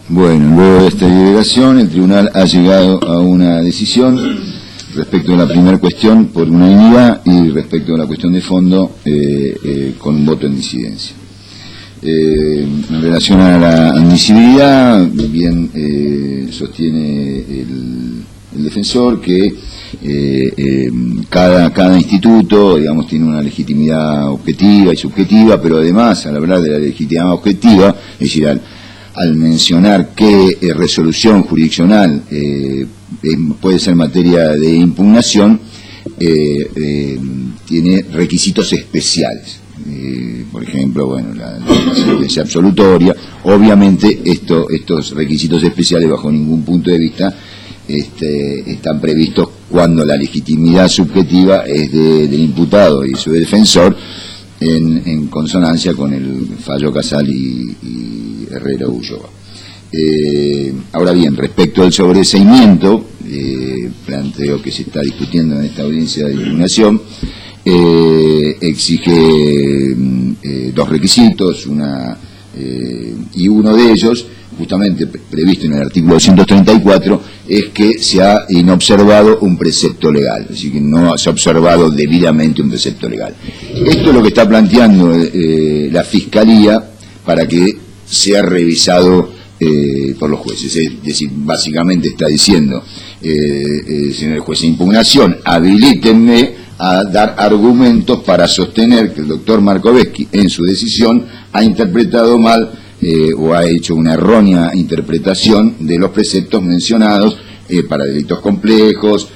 Bueno, luego de esta deliberación, el tribunal ha llegado a una decisión respecto a la primera cuestión por unanimidad y respecto a la cuestión de fondo con un voto en disidencia. En relación a la admisibilidad, bien sostiene el defensor que cada instituto, digamos, tiene una legitimidad objetiva y subjetiva, pero además, al hablar de la legitimidad objetiva, es decir, al mencionar que resolución jurisdiccional puede ser materia de impugnación, tiene requisitos especiales. Por ejemplo, bueno, la sentencia absolutoria. Obviamente estos requisitos especiales, bajo ningún punto de vista, están previstos cuando la legitimidad subjetiva es del imputado y su defensor, en consonancia con el fallo Casal y Herrera Ulloa. Ahora bien, respecto al sobreseimiento, planteo que se está discutiendo en esta audiencia de impugnación, exige dos requisitos, y uno de ellos, justamente previsto en el artículo 234, es que se ha inobservado un precepto legal, es decir, que no se ha observado debidamente un precepto legal. Esto es lo que está planteando la Fiscalía para que sea revisado por los jueces. Es decir, básicamente está diciendo, señor juez de impugnación, habilítenme a dar argumentos para sostener que el doctor Markovetsky en su decisión ha interpretado mal o ha hecho una errónea interpretación de los preceptos mencionados para delitos complejos,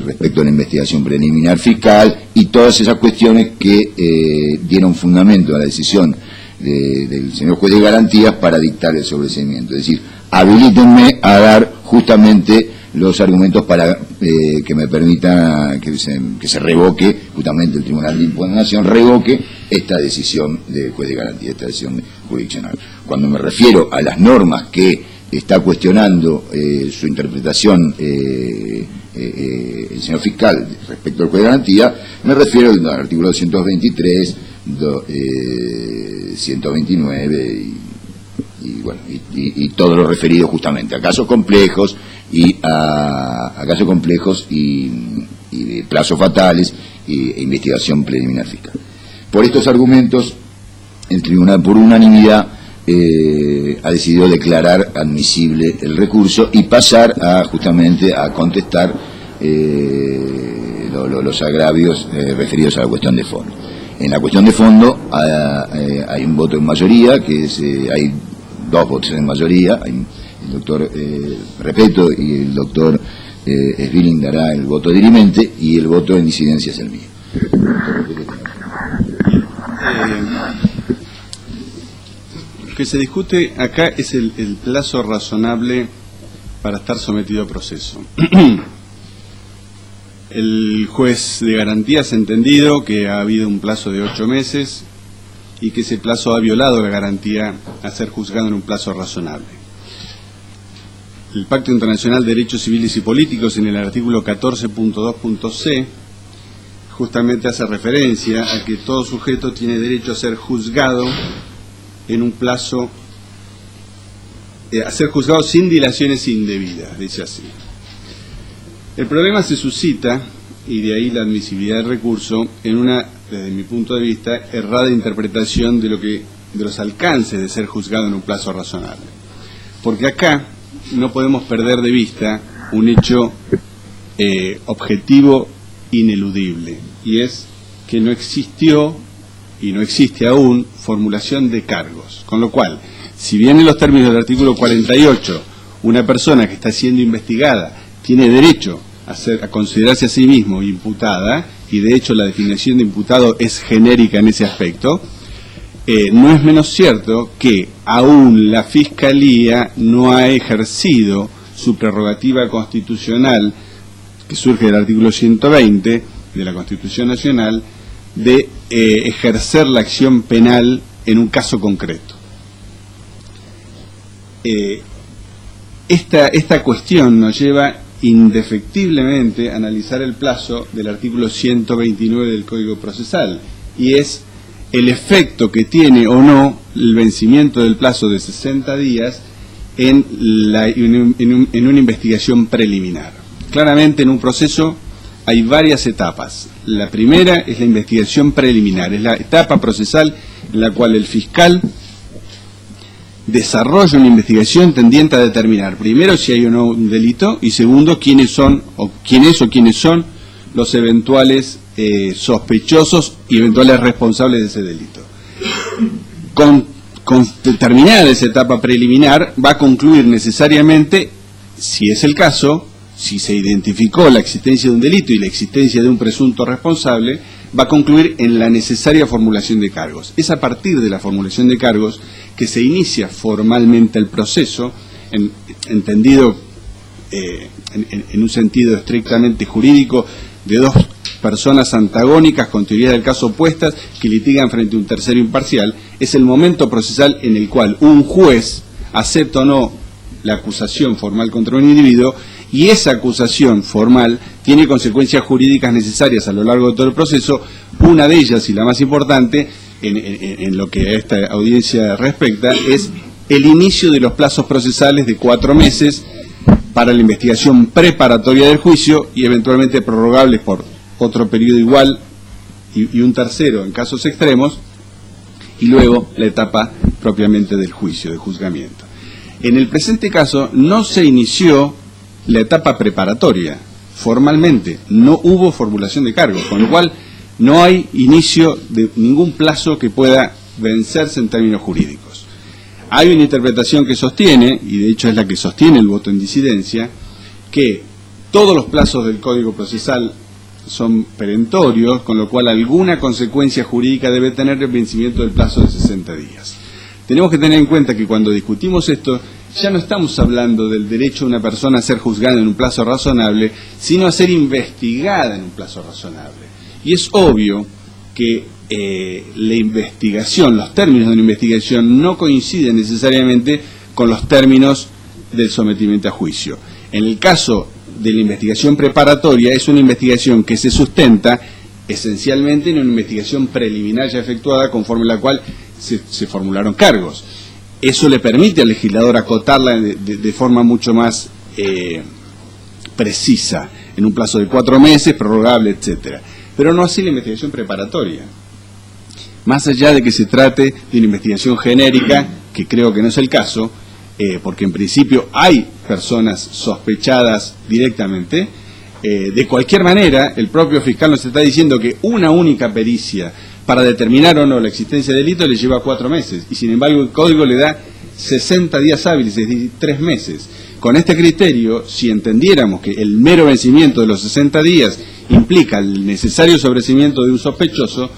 respecto a la investigación preliminar fiscal y todas esas cuestiones que dieron fundamento a la decisión del señor juez de garantías para dictar el sobreseimiento. Es decir, habilítenme a dar justamente los argumentos para que me permita que se revoque, justamente el Tribunal de Impugnación revoque esta decisión del juez de garantía, esta decisión jurisdiccional. Cuando me refiero a las normas que está cuestionando su interpretación el señor fiscal respecto al juez de garantía, me refiero al artículo 223, 129 y todo lo referido justamente a casos complejos y a casos complejos y plazos fatales e investigación preliminar fiscal. Por estos argumentos, el tribunal por unanimidad ha decidido declarar admisible el recurso y pasar justamente a contestar los agravios referidos a la cuestión de fondo. En la cuestión de fondo hay un voto en mayoría, hay dos votos en mayoría, el doctor Repeto y el doctor Sbilling dará el voto dirimente y el voto en disidencia es el mío. Lo que se discute acá es el plazo razonable para estar sometido a proceso. El juez de garantías ha entendido que ha habido un plazo de 8 meses y que ese plazo ha violado la garantía a ser juzgado en un plazo razonable. El Pacto Internacional de Derechos Civiles y Políticos, en el artículo 14.2.c, justamente hace referencia a que todo sujeto tiene derecho a ser juzgado en un plazo, a ser juzgado sin dilaciones indebidas, dice así. El problema se suscita, y de ahí la admisibilidad del recurso, en una, desde mi punto de vista, errada interpretación de los alcances de ser juzgado en un plazo razonable. Porque acá no podemos perder de vista un hecho objetivo ineludible, y es que no existió y no existe aún formulación de cargos. Con lo cual, si bien en los términos del artículo 48 una persona que está siendo investigada tiene derecho a considerarse a sí mismo imputada, y de hecho la definición de imputado es genérica en ese aspecto, no es menos cierto que aún la Fiscalía no ha ejercido su prerrogativa constitucional, que surge del artículo 120 de la Constitución Nacional, de ejercer la acción penal en un caso concreto. Esta cuestión nos lleva indefectiblemente a analizar el plazo del artículo 129 del Código Procesal, y es el efecto que tiene o no el vencimiento del plazo de 60 días en una investigación preliminar. Claramente en un proceso hay varias etapas. La primera es la investigación preliminar, es la etapa procesal en la cual el fiscal desarrolla una investigación tendiente a determinar, primero, si hay o no un delito, y segundo, quiénes son los eventuales sospechosos y eventuales responsables de ese delito. Con terminada esa etapa preliminar, va a concluir necesariamente, si es el caso, si se identificó la existencia de un delito y la existencia de un presunto responsable, va a concluir en la necesaria formulación de cargos. Es a partir de la formulación de cargos que se inicia formalmente el proceso, entendido en un sentido estrictamente jurídico, de dos personas antagónicas con teoría del caso opuestas que litigan frente a un tercero imparcial. Es el momento procesal en el cual un juez acepta o no la acusación formal contra un individuo, y esa acusación formal tiene consecuencias jurídicas necesarias a lo largo de todo el proceso. Una de ellas, y la más importante, en lo que a esta audiencia respecta, es el inicio de los plazos procesales de 4 meses para la investigación preparatoria del juicio y eventualmente prorrogables por otro periodo igual y un tercero en casos extremos, y luego la etapa propiamente del juicio, de juzgamiento. En el presente caso no se inició la etapa preparatoria formalmente, no hubo formulación de cargos, con lo cual no hay inicio de ningún plazo que pueda vencerse en términos jurídicos. Hay una interpretación que sostiene, y de hecho es la que sostiene el voto en disidencia, que todos los plazos del Código Procesal son perentorios, con lo cual alguna consecuencia jurídica debe tener el vencimiento del plazo de 60 días. Tenemos que tener en cuenta que cuando discutimos esto, ya no estamos hablando del derecho de una persona a ser juzgada en un plazo razonable, sino a ser investigada en un plazo razonable. Y es obvio que la investigación, los términos de una investigación no coinciden necesariamente con los términos del sometimiento a juicio. En el caso de la investigación preparatoria, es una investigación que se sustenta esencialmente en una investigación preliminar ya efectuada, conforme la cual se formularon cargos. Eso le permite al legislador acotarla de forma mucho más precisa, en un plazo de 4 meses, prorrogable, etcétera. Pero no así la investigación preparatoria. Más allá de que se trate de una investigación genérica, que creo que no es el caso, porque en principio hay personas sospechadas directamente, de cualquier manera, el propio fiscal nos está diciendo que una única pericia para determinar o no la existencia de delito le lleva 4 meses, y sin embargo el Código le da 60 días hábiles, es decir, 3 meses. Con este criterio, si entendiéramos que el mero vencimiento de los 60 días implica el necesario sobreseimiento de un sospechoso,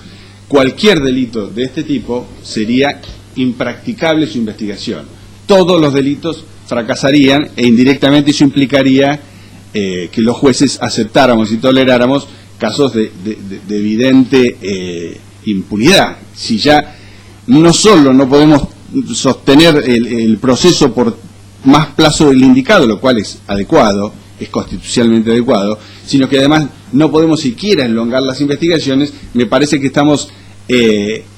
cualquier delito de este tipo sería impracticable su investigación. Todos los delitos fracasarían, e indirectamente eso implicaría que los jueces aceptáramos y toleráramos casos de evidente impunidad. Si ya no solo no podemos sostener el proceso por más plazo del indicado, lo cual es adecuado, es constitucionalmente adecuado, sino que además no podemos siquiera elongar las investigaciones, me parece que estamos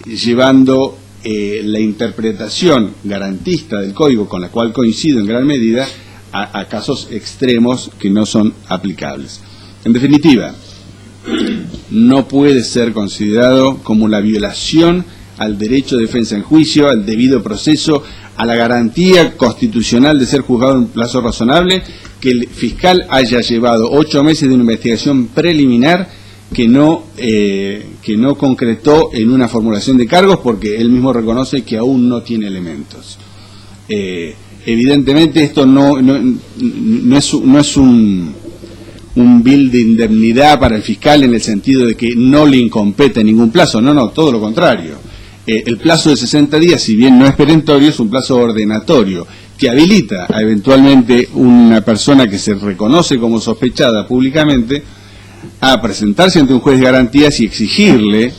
llevando la interpretación garantista del Código, con la cual coincido en gran medida, a casos extremos que no son aplicables. En definitiva, no puede ser considerado como la violación al derecho de defensa en juicio, al debido proceso, a la garantía constitucional de ser juzgado en un plazo razonable, que el fiscal haya llevado 8 meses de una investigación preliminar que no concretó en una formulación de cargos, porque él mismo reconoce que aún no tiene elementos. Evidentemente esto no es un bill de indemnidad para el fiscal en el sentido de que no le incompete ningún plazo, no, todo lo contrario. El plazo de 60 días, si bien no es perentorio, es un plazo ordenatorio que habilita a eventualmente una persona que se reconoce como sospechada públicamente a presentarse ante un juez de garantías y exigirle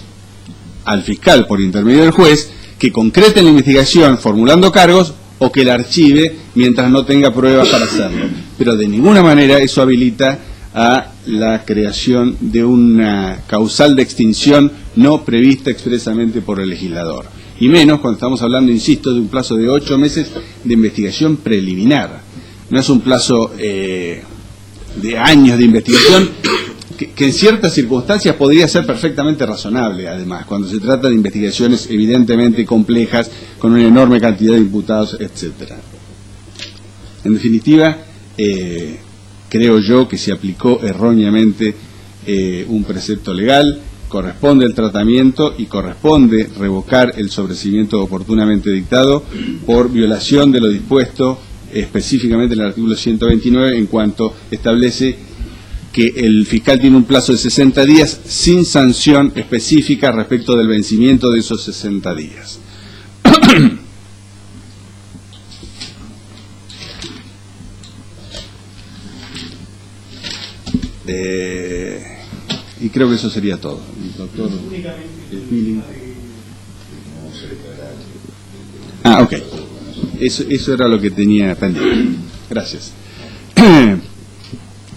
al fiscal, por intermedio del juez, que concrete la investigación formulando cargos o que la archive mientras no tenga pruebas para hacerlo. Pero de ninguna manera eso habilita a la creación de una causal de extinción no prevista expresamente por el legislador. y menos cuando estamos hablando, insisto, de un plazo de 8 meses de investigación preliminar. No es un plazo de años de investigación que en ciertas circunstancias podría ser perfectamente razonable, además, cuando se trata de investigaciones evidentemente complejas, con una enorme cantidad de imputados, etcétera. En definitiva, creo yo que se aplicó erróneamente un precepto legal, corresponde el tratamiento y corresponde revocar el sobreseimiento oportunamente dictado por violación de lo dispuesto específicamente en el artículo 129 en cuanto establece que el fiscal tiene un plazo de 60 días sin sanción específica respecto del vencimiento de esos 60 días. Y creo que eso sería todo. Doctor Billing. Ok. Eso era lo que tenía pendiente. Gracias.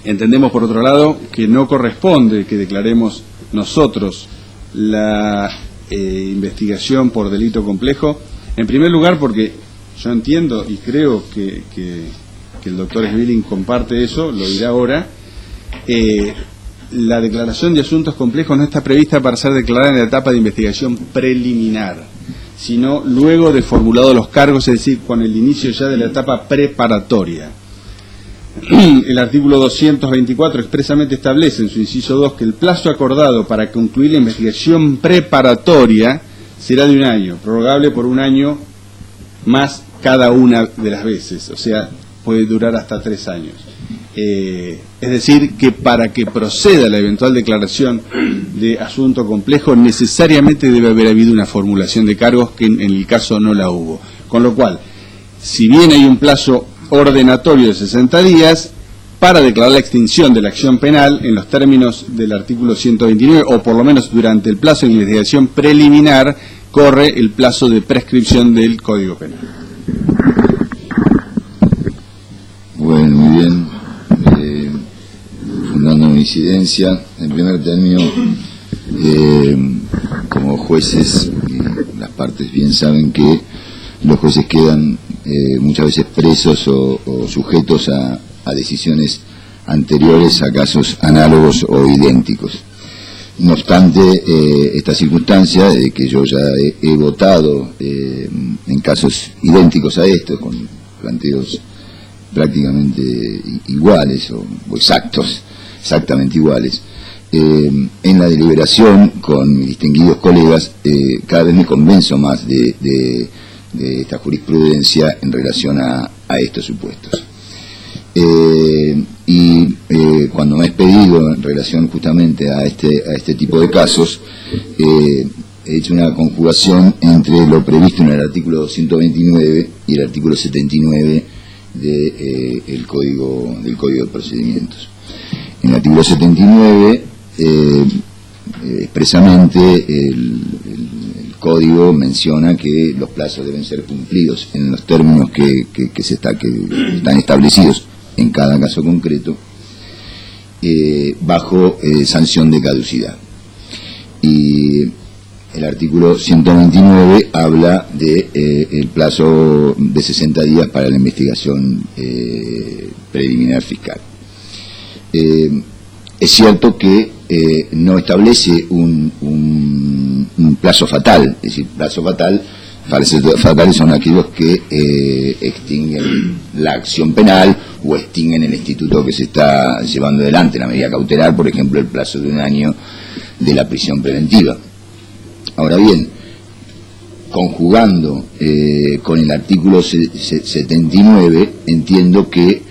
Entendemos, por otro lado, que no corresponde que declaremos nosotros la investigación por delito complejo. En primer lugar, porque yo entiendo y creo que el doctor Sbilling comparte eso, lo dirá ahora. La declaración de asuntos complejos no está prevista para ser declarada en la etapa de investigación preliminar, sino luego de formulados los cargos, es decir, con el inicio ya de la etapa preparatoria. El artículo 224 expresamente establece en su inciso 2 que el plazo acordado para concluir la investigación preparatoria será de 1 año, prorrogable por 1 año más cada una de las veces, o sea, puede durar hasta 3 años. Es decir, que para que proceda la eventual declaración de asunto complejo, necesariamente debe haber habido una formulación de cargos que en el caso no la hubo. Con lo cual, si bien hay un plazo ordenatorio de 60 días, para declarar la extinción de la acción penal en los términos del artículo 129, o por lo menos durante el plazo de investigación preliminar, corre el plazo de prescripción del Código Penal. Bueno, muy bien. Fundando mi incidencia, en primer término, como jueces, las partes bien saben que los jueces quedan muchas veces presos o sujetos a decisiones anteriores a casos análogos o idénticos. No obstante, esta circunstancia de que yo ya he votado en casos idénticos a estos, con planteos prácticamente iguales o exactamente iguales, en la deliberación con mis distinguidos colegas, cada vez me convenzo más de esta jurisprudencia en relación a estos supuestos. Cuando me has pedido en relación justamente a este tipo de casos, he hecho una conjugación entre lo previsto en el artículo 229 y el artículo 79 del Código de Procedimientos. En el artículo 79, expresamente, el Código menciona que los plazos deben ser cumplidos en los términos que están establecidos en cada caso concreto, bajo sanción de caducidad. Y el artículo 129 habla de el plazo de 60 días para la investigación preliminar fiscal. Es cierto que no establece un plazo fatal, es decir, plazo fatal, fatales son aquellos que extinguen la acción penal o extinguen el instituto que se está llevando adelante, la medida cautelar, por ejemplo, el plazo de 1 año de la prisión preventiva. Ahora bien, conjugando con el artículo 79, entiendo que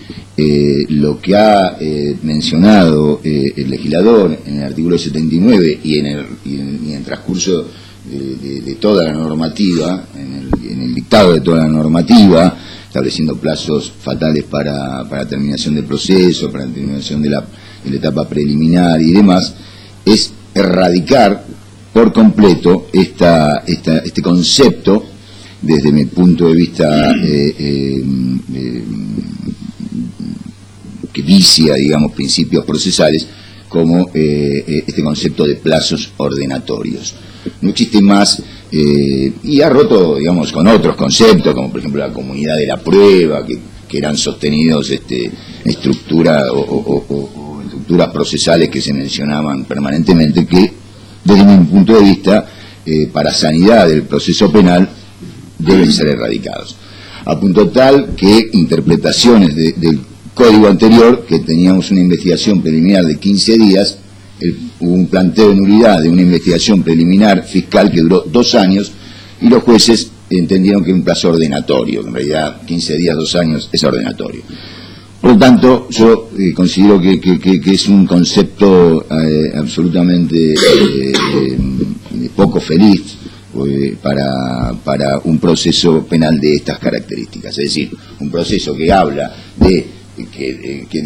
lo que ha mencionado el legislador en el artículo 79 y en el transcurso de toda la normativa, en el dictado de toda la normativa, estableciendo plazos fatales para terminación del proceso, para terminación de la etapa preliminar y demás, es erradicar por completo este concepto, desde mi punto de vista, que vicia, digamos, principios procesales, como este concepto de plazos ordenatorios. No existe más y ha roto, digamos, con otros conceptos, como por ejemplo la comunidad de la prueba, que eran sostenidos estructuras procesales que se mencionaban permanentemente, que desde mi punto de vista, para sanidad del proceso penal, deben ser erradicados. A punto tal que interpretaciones del código anterior, que teníamos una investigación preliminar de 15 días, hubo un planteo de nulidad de una investigación preliminar fiscal que duró 2 años, y los jueces entendieron que era un plazo ordenatorio, que en realidad 15 días, 2 años es ordenatorio. Por lo tanto, yo considero que es un concepto absolutamente poco feliz para un proceso penal de estas características. Es decir, un proceso que habla de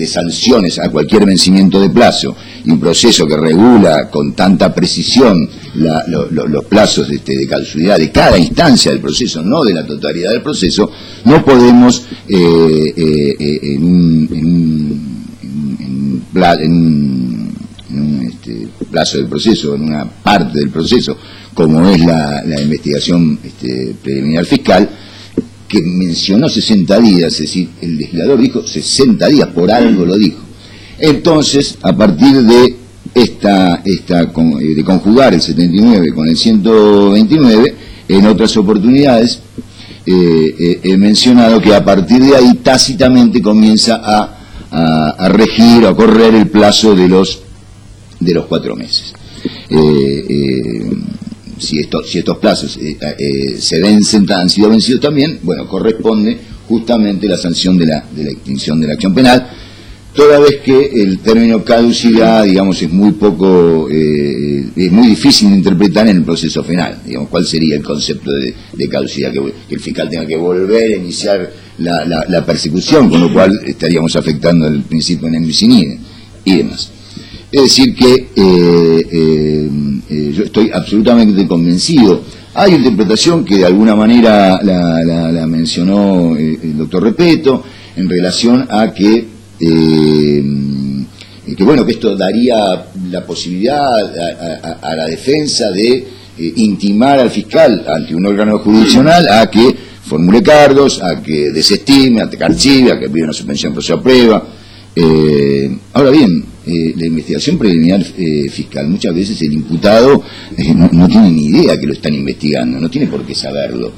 sanciones a cualquier vencimiento de plazo, y un proceso que regula con tanta precisión los plazos de caducidad de cada instancia del proceso, no de la totalidad del proceso. No podemos en un plazo del proceso, en una parte del proceso, como es la investigación preliminar fiscal, que mencionó 60 días, es decir, el legislador dijo 60 días, por algo lo dijo. Entonces, a partir de de conjugar el 79 con el 129, en otras oportunidades he mencionado que a partir de ahí tácitamente comienza a regir o a correr el plazo de los 4 meses. Si estos plazos se vencen, han sido vencidos también, bueno, corresponde justamente la sanción de la extinción de la acción penal, toda vez que el término caducidad, digamos, es muy difícil de interpretar en el proceso penal. Digamos, ¿cuál sería el concepto de caducidad? Que el fiscal tenga que volver a iniciar la persecución, con lo cual estaríamos afectando el principio de nembis in idem y demás. Es decir que yo estoy absolutamente convencido. Hay una interpretación que de alguna manera la mencionó el doctor Repetto, en relación a que bueno, que esto daría la posibilidad a la defensa de intimar al fiscal ante un órgano jurisdiccional a que formule cargos, a que desestime, a que archive, a que pida una suspensión por su prueba. Ahora bien, la investigación preliminar fiscal, muchas veces el imputado no tiene ni idea que lo están investigando, no tiene por qué saberlo.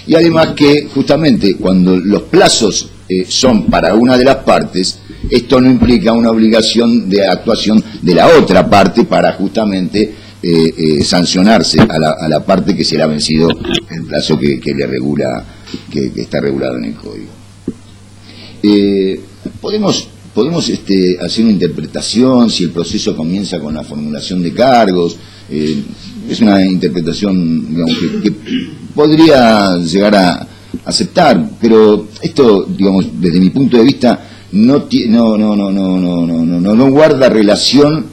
Y además que justamente cuando los plazos son para una de las partes, esto no implica una obligación de actuación de la otra parte para justamente sancionarse a la parte que se le ha vencido el plazo que le regula, que está regulado en el código. Podemos hacer una interpretación si el proceso comienza con la formulación de cargos. Es una interpretación, digamos, que podría llegar a aceptar, pero esto, digamos, desde mi punto de vista no guarda relación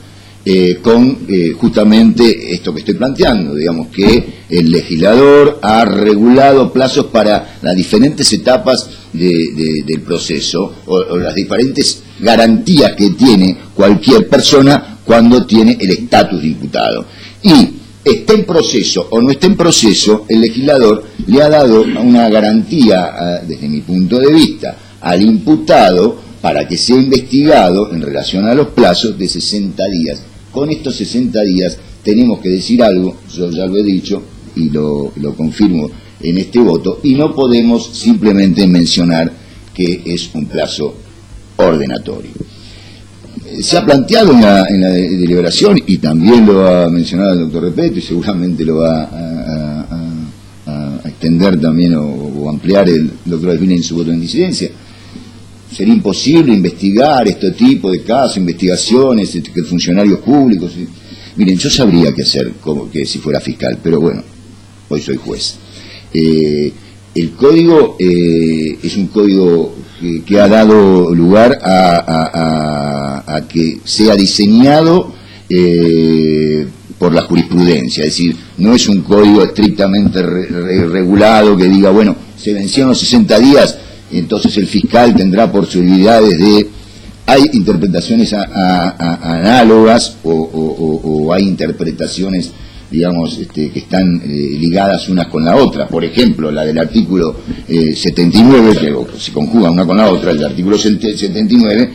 con justamente esto que estoy planteando, digamos, que el legislador ha regulado plazos para las diferentes etapas del proceso, o las diferentes garantías que tiene cualquier persona cuando tiene el estatus de imputado. Y esté en proceso o no esté en proceso, el legislador le ha dado una garantía, desde mi punto de vista, al imputado para que sea investigado en relación a los plazos de 60 días. Con estos 60 días tenemos que decir algo, yo ya lo he dicho y lo confirmo en este voto, y no podemos simplemente mencionar que es un plazo ordenatorio. Se ha planteado en la deliberación, y también lo ha mencionado el doctor Repetto, y seguramente lo va a extender también o ampliar el doctor Alfine en su voto en disidencia. Sería imposible investigar este tipo de casos, investigaciones, que funcionarios públicos. Miren, yo sabría qué hacer como que si fuera fiscal, pero bueno, hoy soy juez. El código es un código que ha dado lugar a que sea diseñado por la jurisprudencia, es decir, no es un código estrictamente regulado que diga, bueno, se vencieron los 60 días, entonces el fiscal tendrá posibilidades de... Hay interpretaciones análogas o hay interpretaciones digamos, que están ligadas unas con la otra. Por ejemplo, la del artículo 79, que se conjuga una con la otra, el artículo 79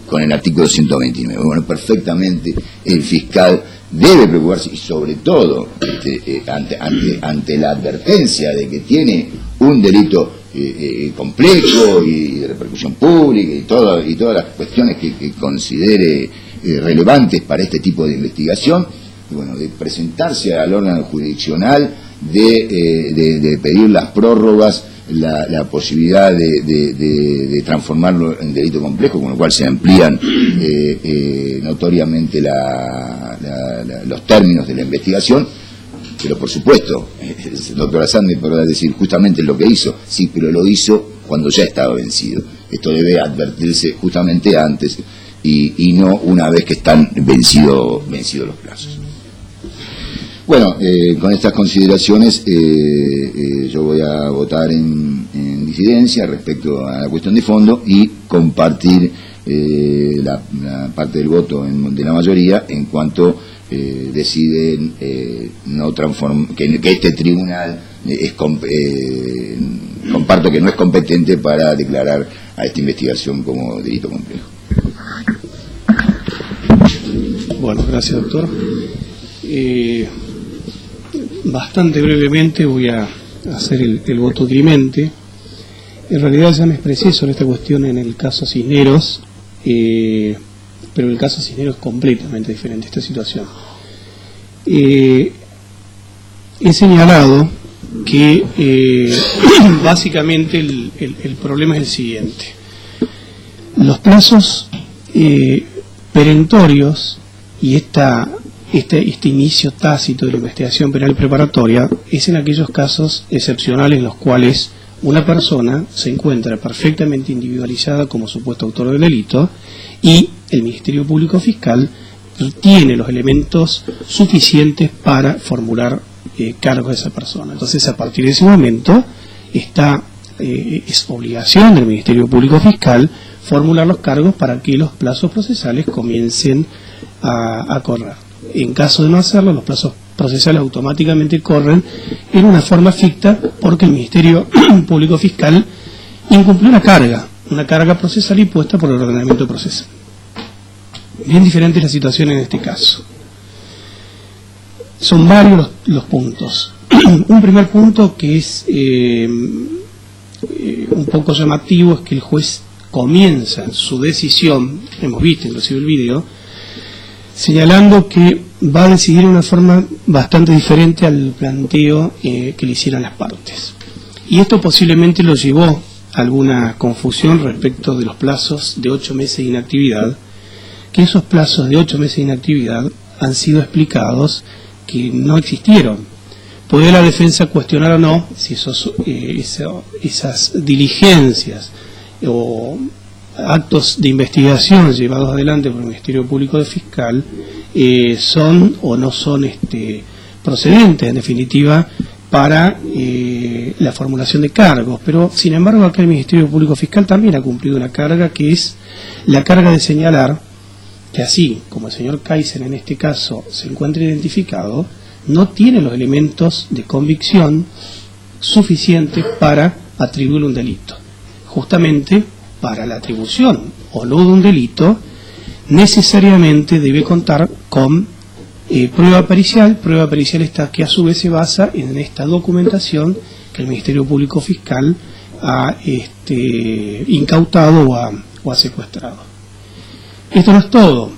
con el artículo 129. Bueno, perfectamente el fiscal debe preocuparse, y sobre todo ante la advertencia de que tiene un delito complejo y de repercusión pública y todas las cuestiones que considere relevantes para este tipo de investigación, y bueno, de presentarse al órgano jurisdiccional, de pedir las prórrogas, la posibilidad de transformarlo en delito complejo, con lo cual se amplían notoriamente los términos de la investigación. Pero por supuesto, el doctor Assad me podrá decir justamente lo que hizo, sí, pero lo hizo cuando ya estaba vencido. Esto debe advertirse justamente antes y no una vez que están vencidos los plazos. Bueno, con estas consideraciones yo voy a votar en disidencia respecto a la cuestión de fondo y compartir la parte del voto de la mayoría en cuanto deciden no transformar, que este tribunal comparto que no es competente para declarar a esta investigación como delito complejo. Bueno, gracias, doctor. Bastante brevemente voy a hacer el voto dirimente. En realidad ya me expresé sobre esta cuestión en el caso Cisneros, pero el caso Cisneros es completamente diferente a esta situación. He señalado que básicamente el problema es el siguiente. Los plazos perentorios y este inicio tácito de la investigación penal preparatoria es en aquellos casos excepcionales en los cuales una persona se encuentra perfectamente individualizada como supuesto autor del delito y el Ministerio Público Fiscal tiene los elementos suficientes para formular cargos a esa persona. Entonces, a partir de ese momento es obligación del Ministerio Público Fiscal formular los cargos para que los plazos procesales comiencen a correr. En caso de no hacerlo, los plazos procesales automáticamente corren en una forma ficta porque el Ministerio Público Fiscal incumplió una carga procesal impuesta por el ordenamiento procesal. Bien diferente es la situación en este caso. Son varios los puntos. Un primer punto que es un poco llamativo es que el juez comienza su decisión, hemos visto inclusive el video, señalando que va a decidir de una forma bastante diferente al planteo que le hicieron las partes. Y esto posiblemente lo llevó a alguna confusión respecto de los plazos de 8 meses de inactividad, que esos plazos de 8 meses de inactividad han sido explicados que no existieron. Puede la defensa cuestionar o no si esas diligencias o actos de investigación llevados adelante por el Ministerio Público Fiscal son o no son procedentes, en definitiva, para la formulación de cargos. Pero, sin embargo, acá el Ministerio Público Fiscal también ha cumplido una carga, que es la carga de señalar que así como el señor Kaiser en este caso se encuentra identificado, no tiene los elementos de convicción suficientes para atribuirle un delito. Justamente para la atribución o no de un delito, necesariamente debe contar con prueba pericial esta que a su vez se basa en esta documentación que el Ministerio Público Fiscal ha incautado o ha secuestrado. Esto no es todo.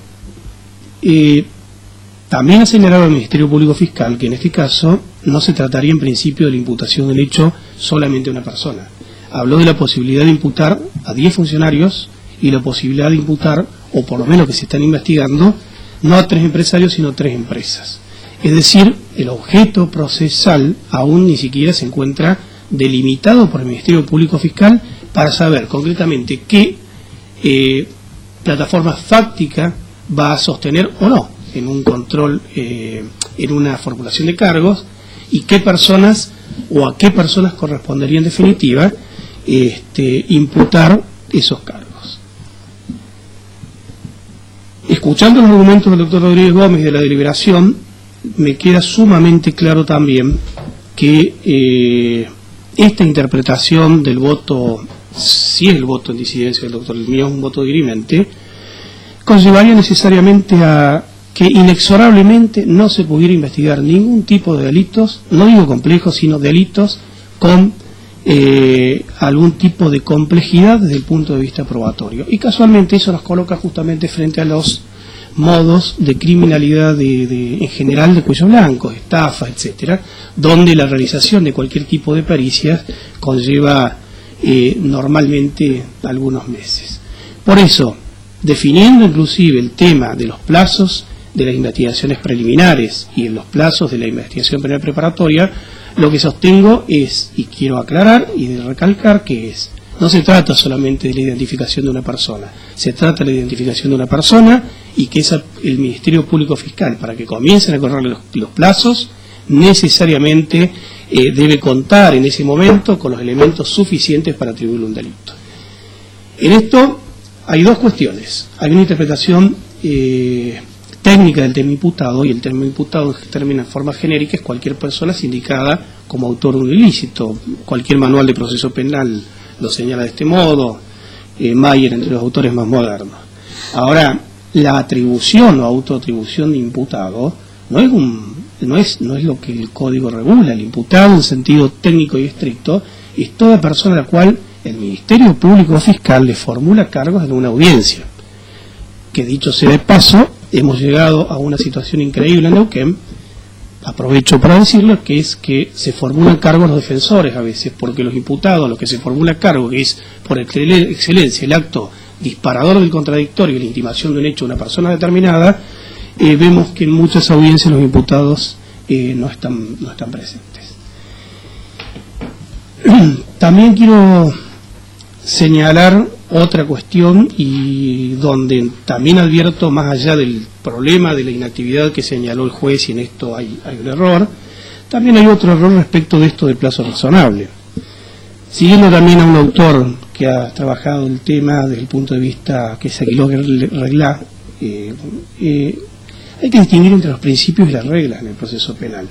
También ha señalado el Ministerio Público Fiscal que en este caso no se trataría en principio de la imputación del hecho solamente a una persona. Habló de la posibilidad de imputar a 10 funcionarios y la posibilidad de imputar, o por lo menos que se están investigando, no a 3 empresarios, sino a 3 empresas. Es decir, el objeto procesal aún ni siquiera se encuentra delimitado por el Ministerio Público Fiscal para saber concretamente qué plataforma fáctica va a sostener o no en un control, en una formulación de cargos, y qué personas o a qué personas correspondería en definitiva imputar esos cargos. Escuchando los argumentos del doctor Rodríguez Gómez de la deliberación, me queda sumamente claro también que esta interpretación del voto, si es el voto en disidencia del doctor, el mío es un voto dirimente, conllevaría necesariamente a que inexorablemente no se pudiera investigar ningún tipo de delitos, no digo complejos, sino delitos con algún tipo de complejidad desde el punto de vista probatorio. Y casualmente eso nos coloca justamente frente a los modos de criminalidad en general de cuello blanco, estafa, etcétera, donde la realización de cualquier tipo de pericias conlleva normalmente algunos meses. Por eso, definiendo inclusive el tema de los plazos de las investigaciones preliminares y en los plazos de la investigación penal preparatoria, lo que sostengo es, y quiero aclarar y recalcar, que no se trata solamente de la identificación de una persona, se trata de la identificación de una persona y que el Ministerio Público Fiscal, para que comiencen a correr los plazos, necesariamente debe contar en ese momento con los elementos suficientes para atribuirle un delito. En esto hay dos cuestiones. Hay una interpretación técnica del término imputado, y el término imputado termina en forma genérica, es cualquier persona sindicada como autor de un ilícito. Cualquier manual de proceso penal lo señala de este modo, Mayer entre los autores más modernos. Ahora, la atribución o autoatribución de imputado no es lo que el código regula. El imputado en sentido técnico y estricto es toda persona a la cual el Ministerio Público Fiscal le formula cargos en una audiencia. Que dicho sea de paso, hemos llegado a una situación increíble en Neuquén, aprovecho para decirlo, que es que se formulan cargos los defensores a veces, porque los imputados, los que se formula cargo, que es por excelencia el acto disparador del contradictorio y la intimación de un hecho de una persona determinada, vemos que en muchas audiencias los imputados no están presentes. También quiero señalar otra cuestión, y donde también advierto, más allá del problema de la inactividad que señaló el juez, y en esto hay un error, también hay otro error respecto de esto del plazo razonable. Siguiendo también a un autor que ha trabajado el tema desde el punto de vista que es Aguiló Reglá, hay que distinguir entre los principios y las reglas en el proceso penal.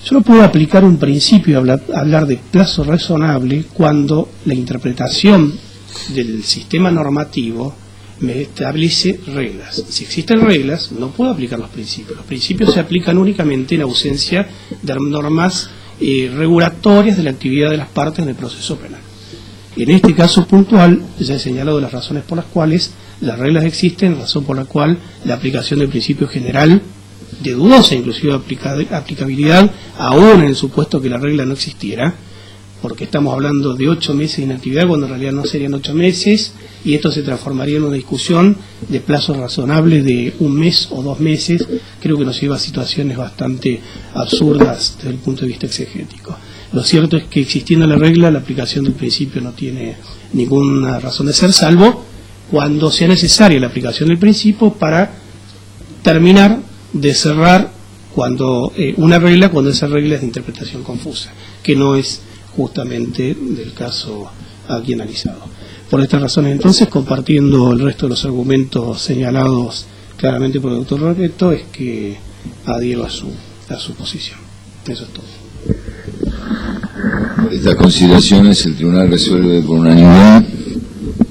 Solo puedo aplicar un principio, hablar de plazo razonable, cuando la interpretación del sistema normativo me establece reglas. Si existen reglas, no puedo aplicar los principios. Los principios se aplican únicamente en ausencia de normas regulatorias de la actividad de las partes en el proceso penal. En este caso puntual, ya he señalado las razones por las cuales las reglas existen, razón por la cual la aplicación del principio general, de dudosa inclusive aplicabilidad, aún en el supuesto que la regla no existiera, porque estamos hablando de 8 meses de inactividad cuando en realidad no serían 8 meses, y esto se transformaría en una discusión de plazos razonables de 1 mes o 2 meses. Creo que nos lleva a situaciones bastante absurdas desde el punto de vista exegético. Lo cierto es que, existiendo la regla, la aplicación del principio no tiene ninguna razón de ser, salvo cuando sea necesaria la aplicación del principio para terminar de cerrar una regla, cuando esa regla es de interpretación confusa, que no es justamente del caso aquí analizado. Por estas razones, entonces, compartiendo el resto de los argumentos señalados claramente por el doctor Roberto, es que adhiero a su posición. Eso es todo. Por estas consideraciones, el tribunal resuelve por unanimidad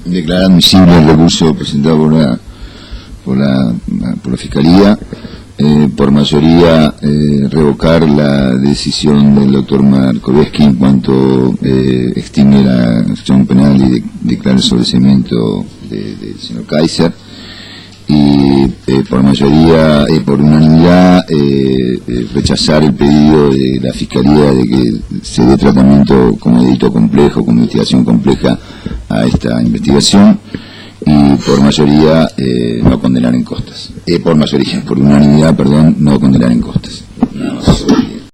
declarar admisible el recurso presentado por la Fiscalía, por mayoría revocar la decisión del doctor Markovetsky en cuanto extingue la acción penal y declara el sobreseimiento del señor Kaiser, y por mayoría, por unanimidad, rechazar el pedido de la Fiscalía de que se dé tratamiento como delito complejo, como investigación compleja a esta investigación, y por mayoría no condenar en costas. Por unanimidad, no condenar en costas. Nada más.